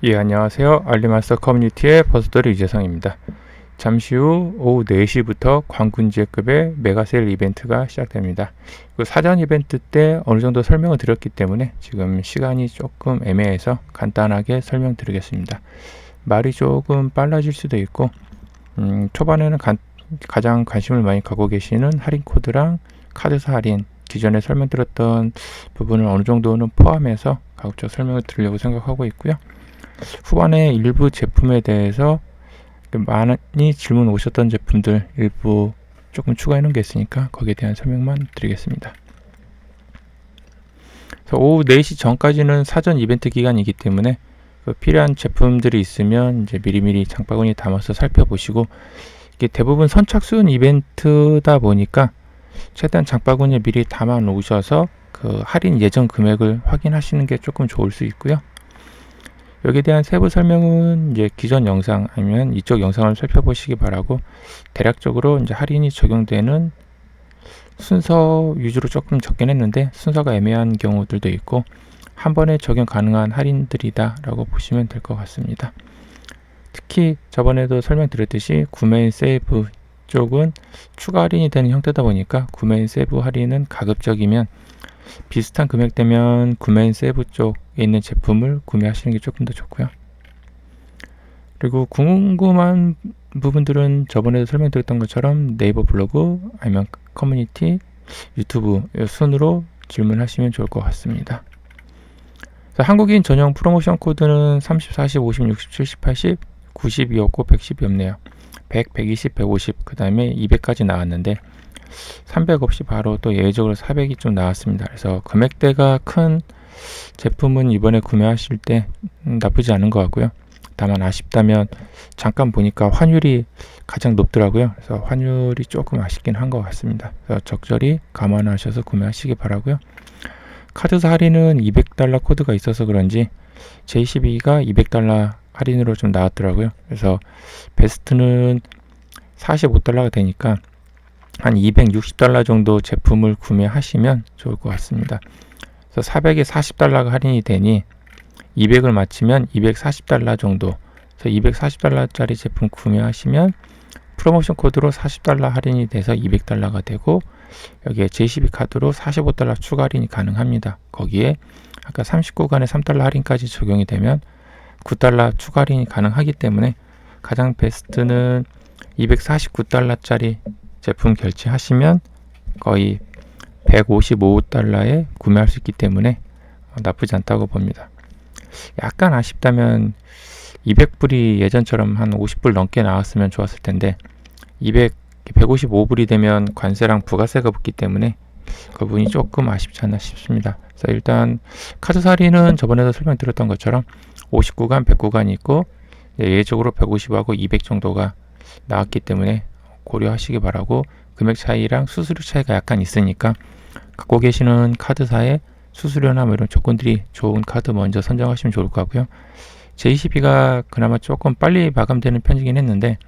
예, 안녕하세요. 알리마스터 커뮤니티의 버스더리 유재성입니다. 잠시 후 오후 4시부터 광군지혜급의 메가세일 이벤트가 시작됩니다. 그 사전 이벤트 때 어느 정도 설명을 드렸기 때문에 지금 시간이 조금 애매해서 간단하게 설명드리겠습니다. 말이 조금 빨라질 수도 있고 초반에는 가장 관심을 많이 갖고 계시는 할인 코드랑 카드사 할인, 기존에 설명드렸던 부분을 어느 정도는 포함해서 가급적 설명을 드리려고 생각하고 있고요. 후반에 일부 제품에 대해서 많이 질문 오셨던 제품들 일부 조금 추가해 놓은 게 있으니까 거기에 대한 설명만 드리겠습니다. 그래서 오후 4시 전까지는 사전 이벤트 기간이기 때문에 필요한 제품들이 있으면 이제 미리미리 장바구니 담아서 살펴보시고, 이게 대부분 선착순 이벤트다 보니까 최대한 장바구니에 미리 담아 놓으셔서 그 할인 예정 금액을 확인하시는 게 조금 좋을 수 있고요. 여기에 대한 세부 설명은 이제 기존 영상 아니면 이쪽 영상을 살펴보시기 바라고, 대략적으로 이제 할인이 적용되는 순서 위주로 조금 적긴 했는데 순서가 애매한 경우들도 있고 한 번에 적용 가능한 할인들이다 라고 보시면 될 것 같습니다. 특히 저번에도 설명드렸듯이 구매 인 세이브 쪽은 추가 할인이 되는 형태다 보니까 구매 인 세이브 할인은 가급적이면 비슷한 금액대면 구매 인 세이브 쪽에 있는 제품을 구매하시는 게 조금 더 좋고요. 그리고 궁금한 부분들은 저번에도 설명드렸던 것처럼 네이버 블로그 아니면 커뮤니티, 유튜브 순으로 질문하시면 좋을 것 같습니다. 한국인 전용 프로모션 코드는 30, 40, 50, 60, 70, 80, 90이었고 110이 없네요. 100, 120, 150, 그 다음에 200까지 나왔는데 300 없이 바로 또 예외적으로 400이 좀 나왔습니다. 그래서 금액대가 큰 제품은 이번에 구매하실 때 나쁘지 않은 것 같고요. 다만 아쉽다면 잠깐 보니까 환율이 가장 높더라고요. 그래서 환율이 조금 아쉽긴 한 것 같습니다. 그래서 적절히 감안하셔서 구매하시기 바라고요. 카드사 할인은 200달러 코드가 있어서 그런지 J12가 200달러 할인으로 좀 나왔더라고요. 그래서 베스트는 45달러가 되니까 한 260달러 정도 제품을 구매하시면 좋을 것 같습니다. 그래서 400에 40달러가 할인이 되니 200을 맞추면 240달러 정도, 그래서 240달러짜리 제품 구매하시면 프로모션 코드로 40달러 할인이 돼서 200달러가 되고, 여기에 J12 카드로 45달러 추가 할인이 가능합니다. 거기에 아까 39간의 3달러 할인까지 적용이 되면 9달러 추가 할인이 가능하기 때문에 가장 베스트는 249달러짜리 제품 결제하시면 거의 155달러에 구매할 수 있기 때문에 나쁘지 않다고 봅니다. 약간 아쉽다면 200불이 예전처럼 한 50불 넘게 나왔으면 좋았을 텐데 155불이 되면 관세랑 부가세가 붙기 때문에 그 부분이 조금 아쉽지 않나 싶습니다. 그래서 일단 카드 할인은 저번에도 설명드렸던 것처럼 59간, 100구간이 있고 예외적으로 150하고 200 정도가 나왔기 때문에 고려하시기 바라고, 금액 차이랑 수수료 차이가 약간 있으니까 갖고 계시는 카드사의 수수료나 뭐 이런 조건들이 좋은 카드 먼저 선정하시면 좋을 것 같고요. J12가 그나마 조금 빨리 마감되는 편이긴 했는데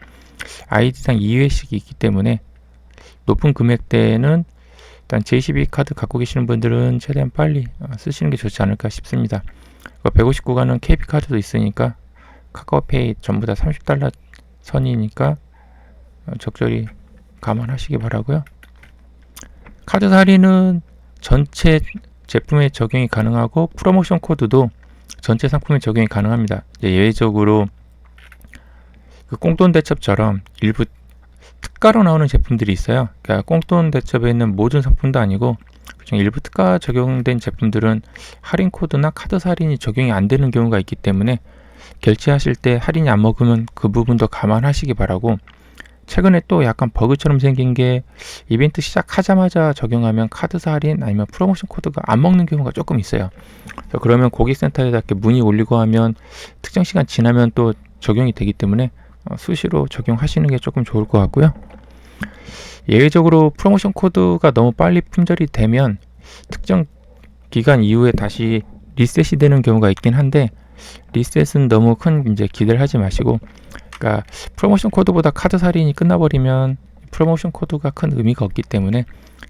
아이디당 2회씩이 있기 때문에 높은 금액대는 일단 J12 카드 갖고 계시는 분들은 최대한 빨리 쓰시는 게 좋지 않을까 싶습니다. 159가는 KB 카드도 있으니까 카카오페이 전부 다 30달러 선이니까 적절히 감안하시기 바라고요. 카드 할인은 전체 제품에 적용이 가능하고 프로모션 코드도 전체 상품에 적용이 가능합니다. 예외적으로 그 꽁돈 대첩처럼 일부 특가로 나오는 제품들이 있어요. 그러니까 꽁돈 대첩에 있는 모든 상품도 아니고 그중 일부 특가 적용된 제품들은 할인 코드나 카드 할인이 적용이 안 되는 경우가 있기 때문에 결제하실 때 할인이 안 먹으면 그 부분도 감안하시기 바라고, 최근에 또 약간 버그처럼 생긴 게 이벤트 시작하자마자 적용하면 카드사 할인 아니면 프로모션 코드가 안 먹는 경우가 조금 있어요. 그러면 고객센터에다 이렇게 문의 올리고 하면 특정 시간 지나면 또 적용이 되기 때문에 수시로 적용하시는 게 조금 좋을 것 같고요. 예외적으로 프로모션 코드가 너무 빨리 품절이 되면 특정 기간 이후에 다시 리셋이 되는 경우가 있긴 한데, 리셋은 너무 큰 이제 기대를 하지 마시고, 그러니까 프로모션 코드보다 카드 할인이 끝나버리면 프로모션 코드가 큰 의미가 없기 때문에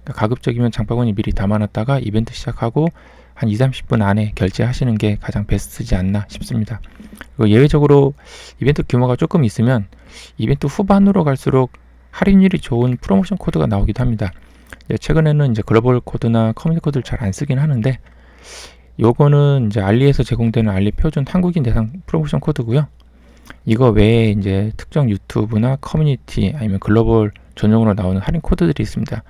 가급적이면 장바구니 미리 담아놨다가 이벤트 시작하고 한 2-30분 안에 결제하시는 게 가장 베스트지 않나 싶습니다. 그리고 예외적으로 이벤트 규모가 조금 있으면 이벤트 후반으로 갈수록 할인율이 좋은 프로모션 코드가 나오기도 합니다. 최근에는 이제 글로벌 코드나 커뮤니티 코드를 잘 안 쓰긴 하는데, 요거는 이제 알리에서 제공되는 알리 표준 한국인 대상 프로모션 코드고요. 이거 외에 이제 특정 유튜브나 커뮤니티 아니면 글로벌 전용으로 나오는 할인 코드들이 있습니다.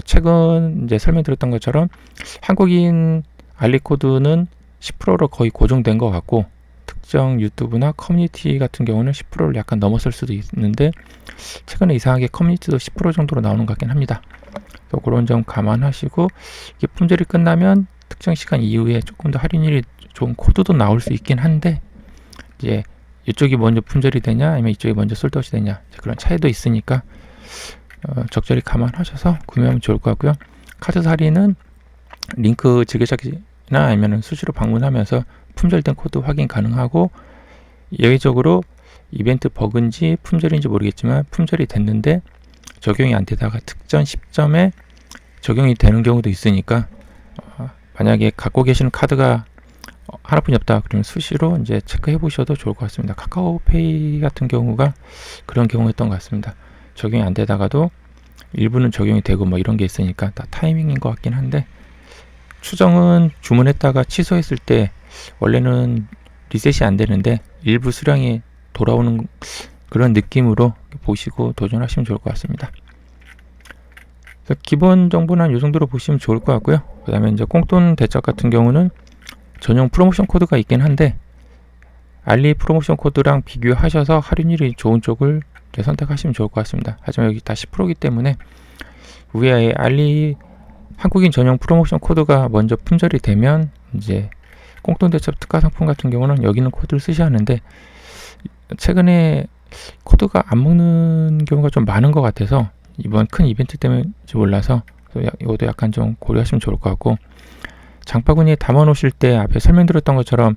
최근 이제 설명드렸던 것처럼 한국인 알리 코드는 10%로 거의 고정된 것 같고, 특정 유튜브나 커뮤니티 같은 경우는 10%를 약간 넘었을 수도 있는데, 최근에 이상하게 커뮤니티도 10% 정도로 나오는 것 같긴 합니다. 그런 점 감안하시고, 이게 품절이 끝나면 특정 시간 이후에 조금 더 할인율이 좋은 코드도 나올 수 있긴 한데, 이제 이쪽이 먼저 품절이 되냐 아니면 이쪽이 먼저 솔드아웃이 되냐, 그런 차이도 있으니까 적절히 감안하셔서 구매하면 좋을 것 같고요. 카드 할인은 링크 즐겨찾기나 아니면 수시로 방문하면서 품절된 코드 확인 가능하고, 예외적으로 이벤트 버그인지 품절인지 모르겠지만 품절이 됐는데 적용이 안 되다가 특정 시점에 적용이 되는 경우도 있으니까, 만약에 갖고 계시는 카드가 하나뿐이 없다 그러면 수시로 이제 체크해 보셔도 좋을 것 같습니다. 카카오페이 같은 경우가 그런 경우였던 것 같습니다. 적용이 안 되다가도 일부는 적용이 되고 뭐 이런 게 있으니까 다 타이밍인 것 같긴 한데, 추정은 주문했다가 취소했을 때 원래는 리셋이 안 되는데 일부 수량이 돌아오는 그런 느낌으로 보시고 도전하시면 좋을 것 같습니다. 기본 정보는 이 정도로 보시면 좋을 것 같고요. 그 다음에 이제 꽁돈 대적 같은 경우는 전용 프로모션 코드가 있긴 한데, 알리 프로모션 코드랑 비교하셔서 할인율이 좋은 쪽을 선택하시면 좋을 것 같습니다. 하지만 여기 다 10%이기 때문에 위에 알리 한국인 전용 프로모션 코드가 먼저 품절이 되면 이제 꽁돈 대첩 특가 상품 같은 경우는 여기 있는 코드를 쓰셔야 하는데, 최근에 코드가 안 먹는 경우가 좀 많은 것 같아서 이번 큰 이벤트 때문인지 몰라서 이것도 약간 좀 고려하시면 좋을 것 같고, 장바구니에 담아 놓으실 때 앞에 설명드렸던 것처럼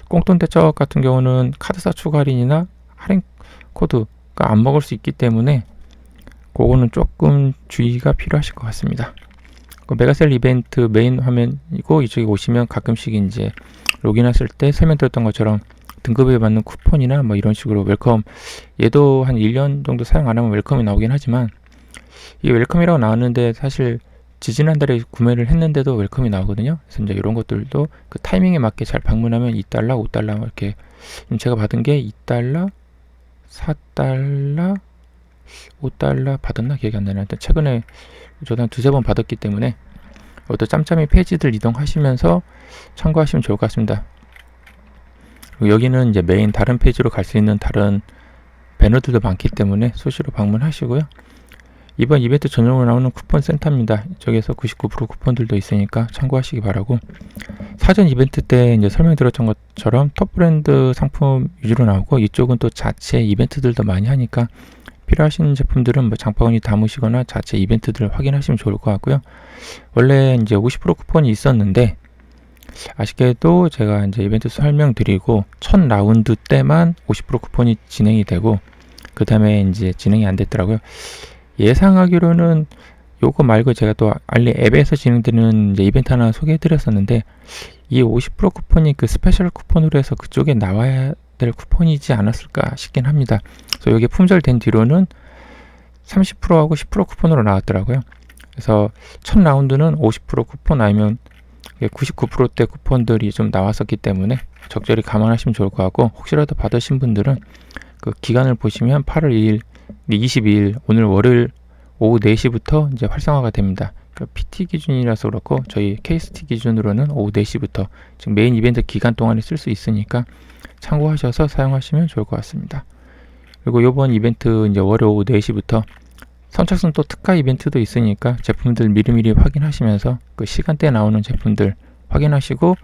꽁돈 대첩 같은 경우는 카드사 추가 할인이나 할인 코드가 안 먹을 수 있기 때문에 그거는 조금 주의가 필요하실 것 같습니다. 메가셀 이벤트 메인 화면이고, 이쪽에 오시면 가끔씩 이제 로그인하실 때 설명드렸던 것처럼 등급에 맞는 쿠폰이나 뭐 이런 식으로 웰컴, 얘도 한 1년 정도 사용 안 하면 웰컴이 나오긴 하지만, 이게 웰컴이라고 나왔는데 사실 지지난달에 구매를 했는데도 웰컴이 나오거든요. 그래서 이제 이런 것들도 그 타이밍에 맞게 잘 방문하면 2달러, 5달러 이렇게, 제가 받은 게 2달러, 4달러, 5달러 받았나 기억이 안 나는데, 최근에 저도 한 2-3번 받았기 때문에 이것도 짬짬이 페이지들 이동하시면서 참고하시면 좋을 것 같습니다. 그리고 여기는 이제 메인 다른 페이지로 갈 수 있는 다른 배너들도 많기 때문에 수시로 방문하시고요. 이번 이벤트 전용으로 나오는 쿠폰 센터입니다. 이쪽에서 99% 쿠폰들도 있으니까 참고하시기 바라고, 사전 이벤트 때 이제 설명드렸던 것처럼 톱 브랜드 상품 위주로 나오고, 이쪽은 또 자체 이벤트들도 많이 하니까 필요하신 제품들은 뭐 장바구니 담으시거나 자체 이벤트들을 확인하시면 좋을 것 같고요. 원래 이제 50% 쿠폰이 있었는데, 아쉽게도 제가 이제 이벤트 설명드리고 첫 라운드 때만 50% 쿠폰이 진행이 되고, 그 다음에 이제 진행이 안 됐더라고요. 예상하기로는 요거 말고 제가 또 알리 앱에서 진행되는 이제 이벤트 하나 소개해 드렸었는데, 이 50% 쿠폰이 그 스페셜 쿠폰으로 해서 그쪽에 나와야 될 쿠폰이지 않았을까 싶긴 합니다. 그래서 이게 품절된 뒤로는 30%하고 10% 쿠폰으로 나왔더라고요. 그래서 첫 라운드는 50% 쿠폰 아니면 99%대 쿠폰들이 좀 나왔었기 때문에 적절히 감안하시면 좋을 것 같고, 혹시라도 받으신 분들은 그 기간을 보시면 8월 2일, 22일 오늘 월요일 오후 4시부터 이제 활성화가 됩니다. 그러니까 PT 기준이라서 그렇고 저희 KST 기준으로는 오후 4시부터 지금 메인 이벤트 기간 동안에 쓸 수 있으니까 참고하셔서 사용하시면 좋을 것 같습니다. 그리고 이번 이벤트 이제 월요일 오후 4시부터 선착순 또 특가 이벤트도 있으니까 제품들 미리미리 확인하시면서 그 시간대에 나오는 제품들 확인하시고,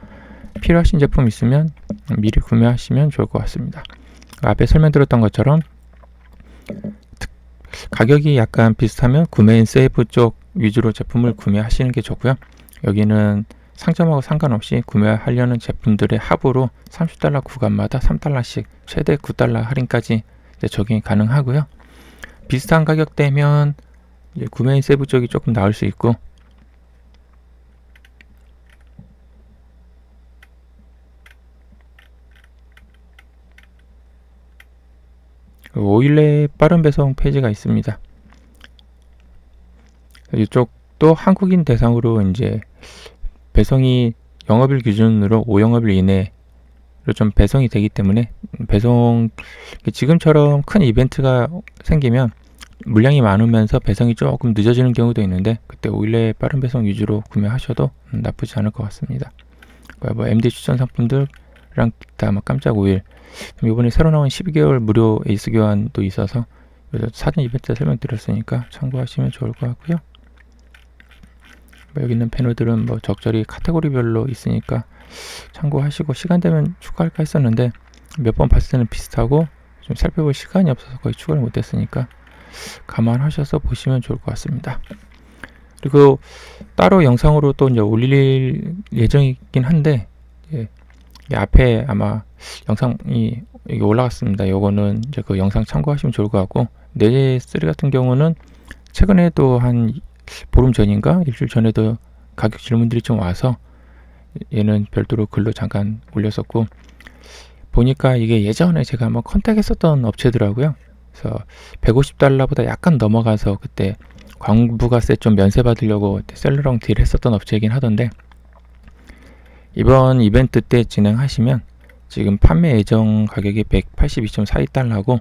필요하신 제품 있으면 미리 구매하시면 좋을 것 같습니다. 앞에 설명드렸던 것처럼 가격이 약간 비슷하면 구매 인 세이브 쪽 위주로 제품을 구매하시는 게 좋고요. 여기는 상점하고 상관없이 구매하려는 제품들의 합으로 30달러 구간마다 3달러씩 최대 9달러 할인까지 적용이 가능하고요. 비슷한 가격대면 구매인 세이브 쪽이 조금 나을 수 있고, 5일 내에 빠른 배송 페이지가 있습니다. 이쪽도 한국인 대상으로 이제 배송이 영업일 기준으로 5영업일 이내로 좀 배송이 되기 때문에 배송 지금처럼 큰 이벤트가 생기면 물량이 많으면서 배송이 조금 늦어지는 경우도 있는데 그때 5일 내에 빠른 배송 위주로 구매하셔도 나쁘지 않을 것 같습니다. 뭐 MD 추천 상품들랑 기타 깜짝 5일 이번에 새로 나온 12개월 무료 에이스 교환도 있어서 사전 이벤트 설명드렸으니까 참고하시면 좋을 것 같고요. 여기 있는 패널들은 뭐 적절히 카테고리별로 있으니까 참고하시고 시간 되면 추가할까 했었는데 몇 번 봤을 때는 비슷하고 좀 살펴볼 시간이 없어서 거의 추가를 못했으니까 감안하셔서 보시면 좋을 것 같습니다. 그리고 따로 영상으로 또 이제 올릴 예정이긴 한데 앞에 아마 영상이 이게 올라갔습니다. 요거는 이제 그 영상 참고하시면 좋을 것 같고 네제3 같은 경우는 최근에도 한 보름 전인가 일주일 전에도 가격 질문들이 좀 와서 얘는 별도로 글로 잠깐 올렸었고 보니까 이게 예전에 제가 한번 컨택했었던 업체더라고요. 그래서 $150보다 약간 넘어가서 그때 광부가세 좀 면세 받으려고 셀러랑 딜 했었던 업체이긴 하던데 이번 이벤트 때 진행하시면 지금 판매 예정 가격이 182.42달러고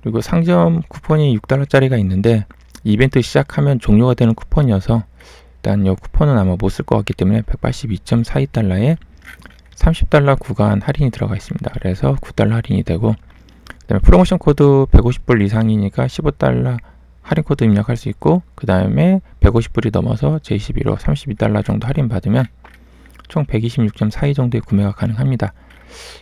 그리고 상점 쿠폰이 $6짜리가 있는데 이벤트 시작하면 종료가 되는 쿠폰이어서 일단 이 쿠폰은 아마 못 쓸 것 같기 때문에 182.42달러에 $30 구간 할인이 들어가 있습니다. 그래서 $9 할인이 되고 그 다음에 프로모션 코드 150불 이상이니까 $15 할인 코드 입력할 수 있고 그 다음에 150불이 넘어서 J12로 $32 정도 할인 받으면 총 126.42 정도의 구매가 가능합니다.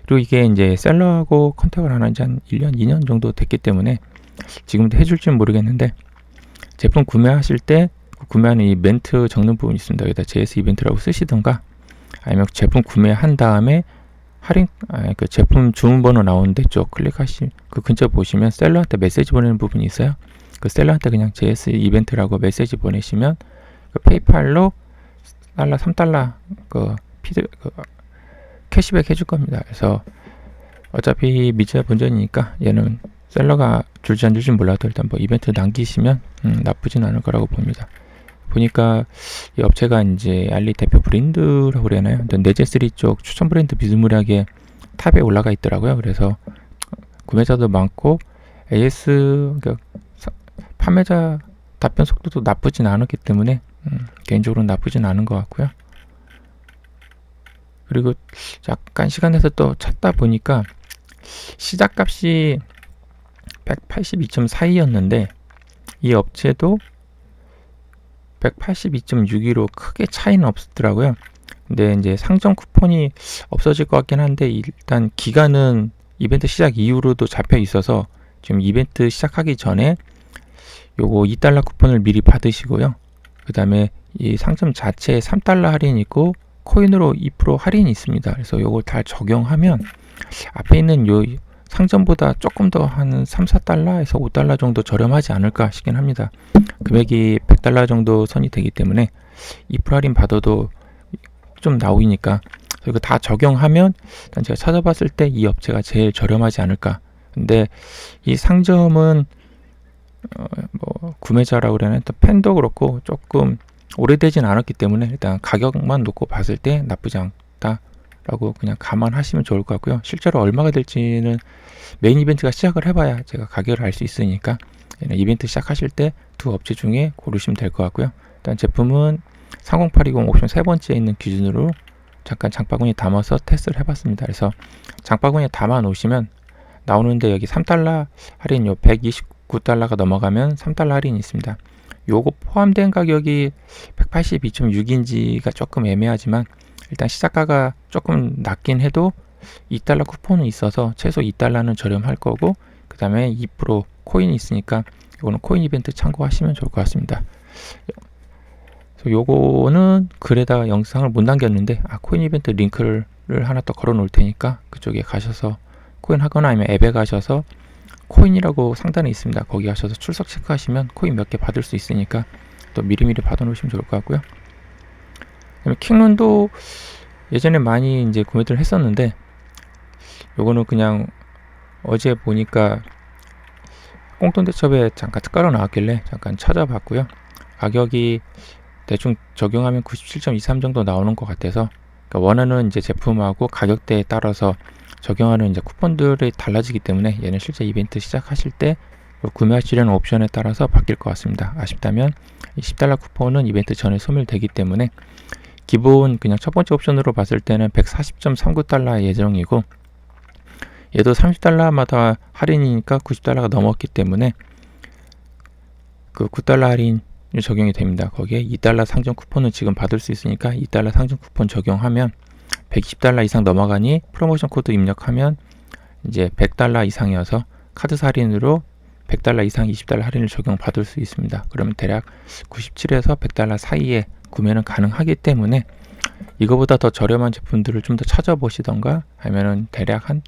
그리고 이게 이제 셀러하고 컨택을 안 한 지 한 1년, 2년 정도 됐기 때문에 지금도 해줄지는 모르겠는데 제품 구매하실 때 구매하는 이 멘트 적는 부분이 있습니다. 여기다 JS 이벤트라고 쓰시든가 아니면 제품 구매한 다음에 할인 그 제품 주문번호 나오는데 쪽 클릭하시 그 근처 보시면 셀러한테 메시지 보내는 부분이 있어요. 그 셀러한테 그냥 JS 이벤트라고 메시지 보내시면 그 페이팔로 $3 그 캐시백 해줄 겁니다. 그래서 어차피 미자 본전이니까 얘는 셀러가 줄지 안 줄지 몰라도 일단 뭐 이벤트 남기시면 나쁘진 않을 거라고 봅니다. 보니까 이 업체가 이제 알리 대표 브랜드라고 그래야 하나요? 네제3 쪽 추천 브랜드 비스무리하게 탑에 올라가 있더라고요. 그래서 구매자도 많고 AS 그러니까 판매자 답변 속도도 나쁘진 않았기 때문에 개인적으로 나쁘진 않은 것 같고요. 그리고 약간 시간 내서 또 찾다 보니까 시작값이 182.42였는데 이 업체도 182.62로 크게 차이는 없더라고요. 근데 이제 상점 쿠폰이 없어질 것 같긴 한데 일단 기간은 이벤트 시작 이후로도 잡혀 있어서 지금 이벤트 시작하기 전에 요거 $2 쿠폰을 미리 받으시고요. 그 다음에 이 상점 자체에 $3 할인이 있고 코인으로 2% 할인이 있습니다. 그래서 요걸 다 적용하면 앞에 있는 요 상점보다 조금 더 한 3, 4달러에서 $5 정도 저렴하지 않을까 싶긴 합니다. 금액이 $100 정도 선이 되기 때문에 2% 할인 받아도 좀 나오니까 이거 다 적용하면 일단 제가 찾아봤을 때 이 업체가 제일 저렴하지 않을까. 근데 이 상점은 뭐 구매자라고 그러나 또 팬도 그렇고 조금 오래되진 않았기 때문에 일단 가격만 놓고 봤을 때 나쁘지 않다라고 그냥 감안하시면 좋을 것 같고요. 실제로 얼마가 될지는 메인 이벤트가 시작을 해봐야 제가 가격을 알 수 있으니까 이벤트 시작하실 때 두 업체 중에 고르시면 될 것 같고요. 일단 제품은 30820 옵션 세 번째에 있는 기준으로 잠깐 장바구니에 담아서 테스트를 해봤습니다. 그래서 장바구니에 담아 놓으시면 나오는데 여기 $3 할인 요 129달러가 넘어가면 $3 할인이 있습니다. 요거 포함된 가격이 182.6인지가 조금 애매하지만 일단 시작가가 조금 낮긴 해도 $2 쿠폰은 있어서 최소 $2는 저렴할 거고 그 다음에 2% 코인이 있으니까 이거는 코인 이벤트 참고하시면 좋을 것 같습니다. 요거는 글에다가 영상을 못 남겼는데 코인 이벤트 링크를 하나 더 걸어 놓을 테니까 그쪽에 가셔서 코인 하거나 아니면 앱에 가셔서 코인이라고 상단에 있습니다. 거기 가셔서 출석 체크하시면 코인 몇 개 받을 수 있으니까 또 미리미리 받아 놓으시면 좋을 것 같고요. 그다음에 킹룬도 예전에 많이 이제 구매를 했었는데 요거는 그냥 어제 보니까 꽁돈대첩에 잠깐 특가로 나왔길래 잠깐 찾아봤고요. 가격이 대충 적용하면 97.23 정도 나오는 것 같아서, 그러니까 원하는 이제 제품하고 가격대에 따라서 적용하는 이제 쿠폰들이 달라지기 때문에 얘는 실제 이벤트 시작하실 때 구매하시려는 옵션에 따라서 바뀔 것 같습니다. 아쉽다면 이 $10 쿠폰은 이벤트 전에 소멸되기 때문에 기본 그냥 첫 번째 옵션으로 봤을 때는 140.39달러 예정이고, 얘도 $30마다 할인이니까 $90가 넘었기 때문에 그 $9 할인이 적용이 됩니다. 거기에 $2 상점 쿠폰은 지금 받을 수 있으니까 $2 상점 쿠폰 적용하면 $120 이상 넘어가니 프로모션 코드 입력하면 이제 $100 이상이어서 카드 할인으로 $100 이상 $20 할인을 적용받을 수 있습니다. 그러면 대략 97에서 $100 사이에 구매는 가능하기 때문에 이거보다 더 저렴한 제품들을 좀 더 찾아보시던가, 아니면은 대략 한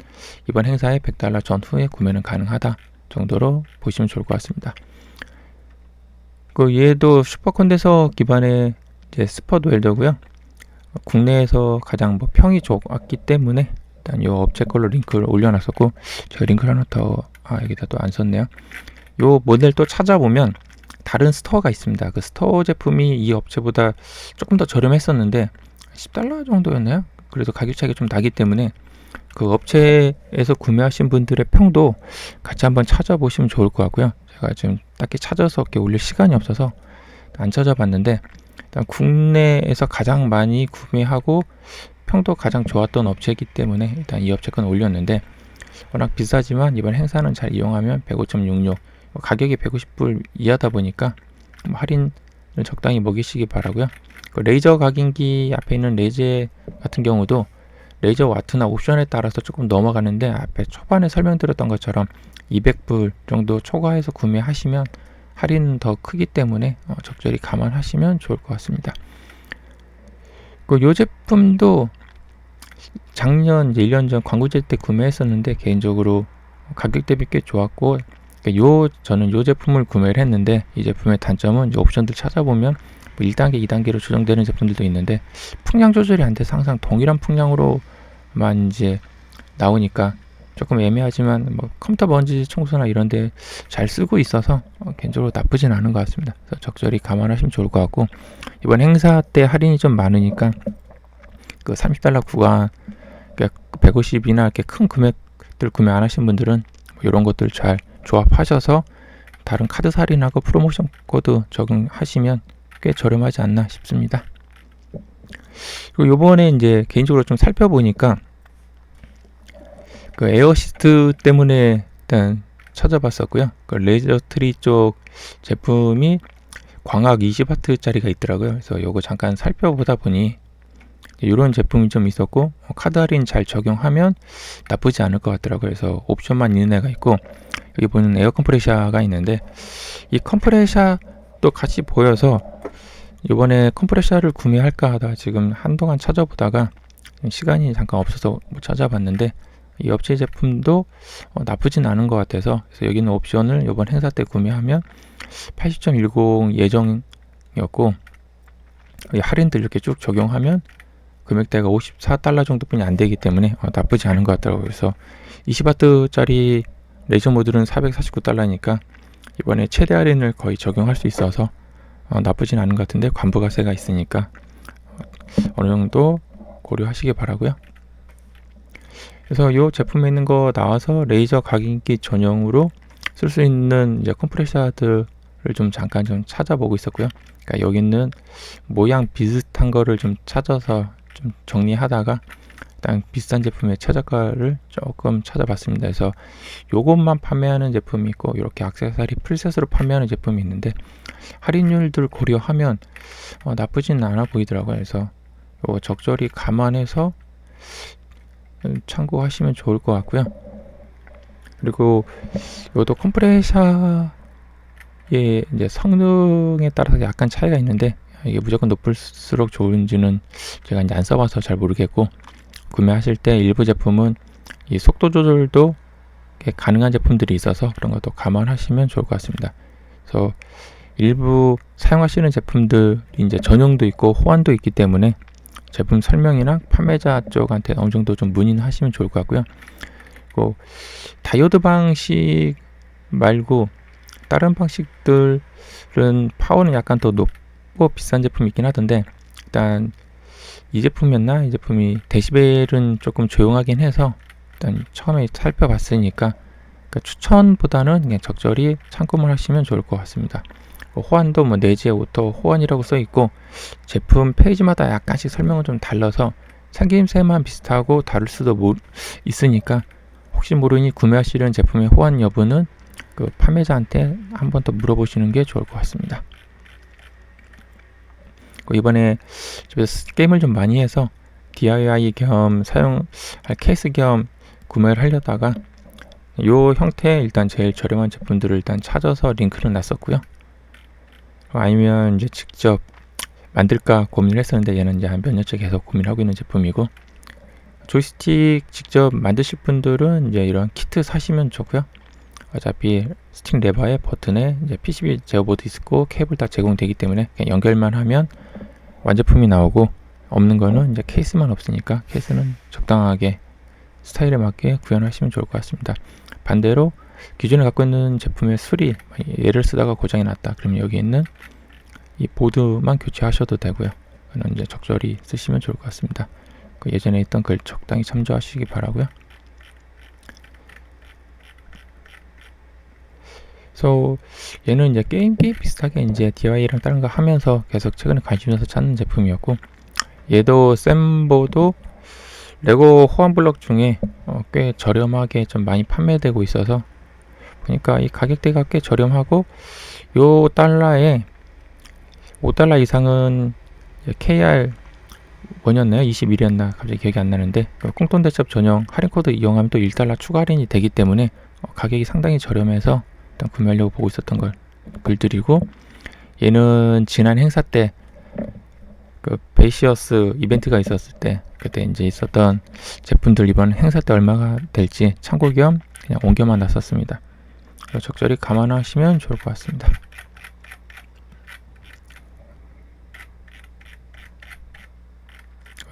이번 행사에 $100 전후에 구매는 가능하다 정도로 보시면 좋을 것 같습니다. 그 얘도 슈퍼컨덴서 기반의 이제 스퍼드 웰더고요. 국내에서 가장 뭐 평이 좋았기 때문에 일단 이 업체 걸로 링크를 올려놨었고, 제가 링크를 하나 더 여기다 또 안 썼네요. 요 모델 또 찾아보면 다른 스토어가 있습니다. 그 스토어 제품이 이 업체보다 조금 더 저렴했었는데 $10 정도였나요? 그래서 가격 차이가 좀 나기 때문에 그 업체에서 구매하신 분들의 평도 같이 한번 찾아보시면 좋을 것 같고요. 제가 지금 딱히 찾아서 이렇게 올릴 시간이 없어서 안 찾아봤는데, 일단 국내에서 가장 많이 구매하고 평도 가장 좋았던 업체이기 때문에 일단 이 업체 건 올렸는데, 워낙 비싸지만 이번 행사는 잘 이용하면 105.66, 가격이 150불 이하다 보니까 할인을 적당히 먹이시기 바라고요. 그 레이저 각인기 앞에 있는 레제 같은 경우도 레이저 와트나 옵션에 따라서 조금 넘어가는데, 앞에 초반에 설명드렸던 것처럼 200불 정도 초과해서 구매하시면 할인은 더 크기 때문에 적절히 감안하시면 좋을 것 같습니다. 요 제품도 작년 이제 1년 전 광고제 때 구매했었는데 개인적으로 가격 대비 꽤 좋았고, 저는 요 제품을 구매를 했는데, 이 제품의 단점은 이 옵션들 찾아보면 뭐 1단계, 2단계로 조정되는 제품들도 있는데 풍량 조절이 안 돼서 항상 동일한 풍량으로만 이제 나오니까 조금 애매하지만 뭐 컴퓨터 먼지 청소나 이런 데 잘 쓰고 있어서 개인적으로 나쁘진 않은 것 같습니다. 그래서 적절히 감안하시면 좋을 것 같고, 이번 행사 때 할인이 좀 많으니까 그 $30 구간, 그러니까 150이나 이렇게 큰 금액들 구매 안 하신 분들은 이런 것들 잘 조합하셔서 다른 카드 할인하고 프로모션 코드 적용하시면 꽤 저렴하지 않나 싶습니다. 그리고 요번에 이제 개인적으로 좀 살펴보니까 그 에어시스트 때문에 일단 찾아봤었고요. 그 레이저 트리 쪽 제품이 광학 20W짜리가 있더라고요. 그래서 요거 잠깐 살펴보다 보니 이런 제품이 좀 있었고, 카드 할인 잘 적용하면 나쁘지 않을 것 같더라고요. 그래서 옵션만 있는 애가 있고, 여기 보는 에어 컴프레셔가 있는데 이 컴프레셔도 같이 보여서 이번에 컴프레셔를 구매할까 하다 지금 한동안 찾아보다가 시간이 잠깐 없어서 못 찾아봤는데, 이 업체 제품도 나쁘진 않은 것 같아서, 그래서 여기는 옵션을 이번 행사 때 구매하면 80.10 예정이었고, 할인들 이렇게 쭉 적용하면 금액대가 $54 정도뿐이 안 되기 때문에 나쁘지 않은 것 같더라고요. 그래서 20W짜리 레이저 모듈은 $449니까 이번에 최대 할인을 거의 적용할 수 있어서 나쁘진 않은 것 같은데, 관부가세가 있으니까 어느 정도 고려하시기 바라고요. 그래서 이 제품에 있는 거 나와서 레이저 각인기 전용으로 쓸 수 있는 이제 컴프레셔들을 좀 잠깐 좀 찾아보고 있었고요. 그러니까 여기 있는 모양 비슷한 거를 좀 찾아서 좀 정리하다가 일단 비싼 제품의 최저가를 조금 찾아봤습니다. 그래서 요것만 판매하는 제품이 있고, 이렇게 액세서리 풀셋으로 판매하는 제품이 있는데 할인율들 고려하면 나쁘진 않아 보이더라고요. 그래서 요거 적절히 감안해서 참고하시면 좋을 것 같고요. 그리고 요도 컴프레셔의 이제 성능에 따라서 약간 차이가 있는데, 이게 무조건 높을수록 좋은지는 제가 이제 안 써봐서 잘 모르겠고, 구매하실 때 일부 제품은 이 속도 조절도 가능한 제품들이 있어서 그런 것도 감안하시면 좋을 것 같습니다. 그래서 일부 사용하시는 제품들이 이제 전용도 있고 호환도 있기 때문에 제품 설명이나 판매자 쪽한테 어느 정도 좀 문의는 하시면 좋을 것 같고요. 다이오드 방식 말고 다른 방식들은 파워는 약간 더 높고 비싼 제품이 있긴 하던데, 일단 이 제품이었나? 이 제품이 데시벨은 조금 조용하긴 해서 일단 처음에 살펴봤으니까 추천보다는 그냥 적절히 참고만 하시면 좋을 것 같습니다. 호환도 뭐 내재 오토 호환이라고 써 있고, 제품 페이지마다 약간씩 설명은 좀 달라서 생김새만 비슷하고 다를 수도 있으니까 혹시 모르니 구매하시려는 제품의 호환 여부는 그 판매자한테 한 번 더 물어보시는 게 좋을 것 같습니다. 이번에 집에서 게임을 좀 많이 해서 DIY 겸 사용할 케이스 겸 구매를 하려다가 요 형태의 일단 제일 저렴한 제품들을 일단 찾아서 링크를 놨었고요. 아니면 이제 직접 만들까 고민을 했었는데, 얘는 이제 한 몇 년째 계속 고민하고 있는 제품이고, 조이스틱 직접 만드실 분들은 이제 이런 키트 사시면 좋고요. 어차피 스틱 레버에 버튼에 이제 PCB 제어보드 있고 케이블 다 제공되기 때문에 그냥 연결만 하면 완제품이 나오고, 없는 거는 이제 케이스만 없으니까 케이스는 적당하게 스타일에 맞게 구현하시면 좋을 것 같습니다. 반대로 기존에 갖고 있는 제품의 수리, 얘를 쓰다가 고장이 났다 그러면 여기 있는 이 보드만 교체하셔도 되고요. 그는 이제 적절히 쓰시면 좋을 것 같습니다. 예전에 있던 글 적당히 참조하시기 바라고요. 그래서 얘는 이제 게임기 비슷하게 이제 DIY랑 다른 거 하면서 계속 최근에 관심 있어서 찾는 제품이었고, 얘도 샘보도 레고 호환 블럭 중에 꽤 저렴하게 좀 많이 판매되고 있어서 보니까 이 가격대가 꽤 저렴하고, 요 달러에 $5 이상은 KR 원이었나요? 21이었나? 갑자기 기억이 안 나는데, 꽁돈 대첩 전용 할인 코드 이용하면 또 $1 추가 할인이 되기 때문에 가격이 상당히 저렴해서 일단 구매하려고 보고 있었던 걸 글드리고, 얘는 지난 행사 때 그 베이시어스 이벤트가 있었을 때 그때 이제 있었던 제품들 이번 행사 때 얼마가 될지 참고 겸 그냥 옮겨만 놨었습니다. 적절히 감안하시면 좋을 것 같습니다.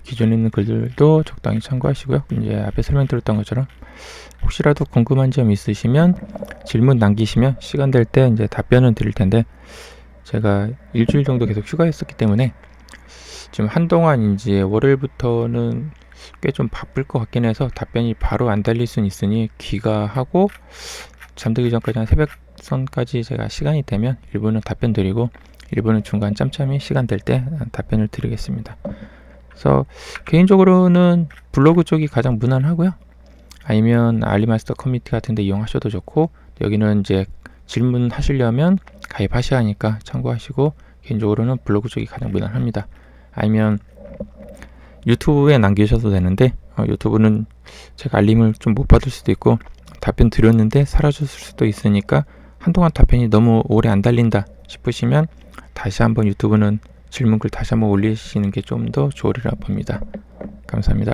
기존에 있는 글들도 적당히 참고하시고요. 이제 앞에 설명드렸던 것처럼 혹시라도 궁금한 점 있으시면 질문 남기시면 시간 될 때 이제 답변은 드릴 텐데, 제가 일주일 정도 계속 휴가했었기 때문에 지금 한동안 이제 월요일부터는 꽤 좀 바쁠 것 같긴 해서 답변이 바로 안 달릴 수는 있으니 귀가하고 잠들기 전까지 한 새벽선까지 제가 시간이 되면 일부는 답변 드리고 일부는 중간 짬짬이 시간 될 때 답변을 드리겠습니다. 그래서 개인적으로는 블로그 쪽이 가장 무난하고요. 아니면 알리마스터 커뮤니티 같은 데 이용하셔도 좋고, 여기는 이제 질문하시려면 가입하셔야 하니까 참고하시고, 개인적으로는 블로그 쪽이 가장 무난합니다. 아니면 유튜브에 남기셔도 되는데, 유튜브는 제가 알림을 좀 못 받을 수도 있고 답변 드렸는데 사라졌을 수도 있으니까 한동안 답변이 너무 오래 안 달린다 싶으시면 다시 한번 유튜브는 질문글 다시 한번 올리시는 게 좀 더 좋으리라 봅니다. 감사합니다.